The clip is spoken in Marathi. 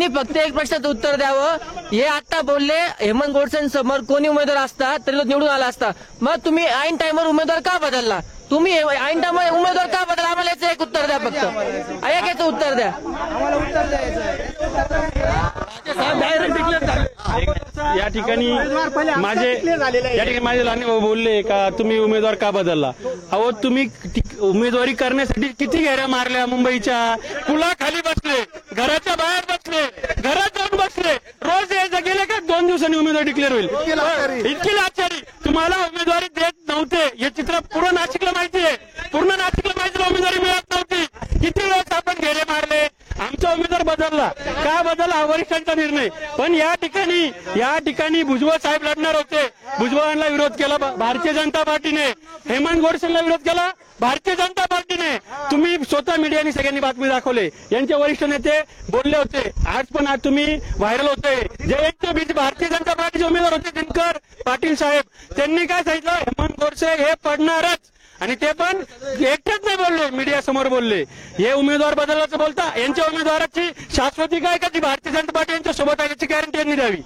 त्यांनी फक्त एक प्रश्नाचं उत्तर द्यावं. हे आता बोलले हेमंत गोडसेंसमोर कोणी उमेदवार असता तरी तो निवडून आला असता. मग तुम्ही ऐन टाइमवर उमेदवार का बदलला? तुम्ही ऐन टाइमवर उमेदवार का बदलला? आम्हाला याचं एक उत्तर द्या, फक्त एक याचं उत्तर द्या. या ठिकाणी माझे लहान भाऊ बोलले का तुम्ही उमेदवार का बदलला. अहो तुम्ही उमेदवारी करण्यासाठी किती घेऱ्या मारल्या. मुंबईच्या पुलाखाली बसले, घराच्या बाहेर बसले, घरात जाऊन बसले. रोज यायचं गेले का 2 दिवसांनी उमेदवार डिक्लेअर होईल. इतकी लाचारी. तुम्हाला उमेदवारी देत नव्हते हे चित्र पूर्ण नाशिकला माहिती आहे. पूर्ण नाशिकला माहिती उमेदवारी मिळत नव्हती. किती वेळेस आपण घेरे मारले. आमचा उमेदवार बदलला का बदलला हा वरिष्ठांचा निर्णय. पण या ठिकाणी भुजबळ साहेब लढणार होते. भुजबळांना विरोध केला भारतीय जनता पार्टीने. हेमंत गोडसेंना विरोध केला भारतीय जनता पार्टीने. तुम्ही स्वतः मीडियाने सगळ्यांनी बातमी दाखवले. यांचे वरिष्ठ नेते बोलले होते. आज तुम्ही व्हायरल होते. जे एक भारतीय जनता पार्टीचे उमेदवार होते दिनकर पाटील साहेब, त्यांनी काय सांगितलं हेमंत गोडसे हे पडणारच. आणि ते पण एकटेच नाही बोलले, मीडिया समोर बोलले. हे उमेदवार बदलायचं बोलता यांच्या उमेदवाराची शाश्वती काय का ती भारतीय जनता पार्टी यांच्या सोबत आहे याची गॅरंटी यांनी द्यावी.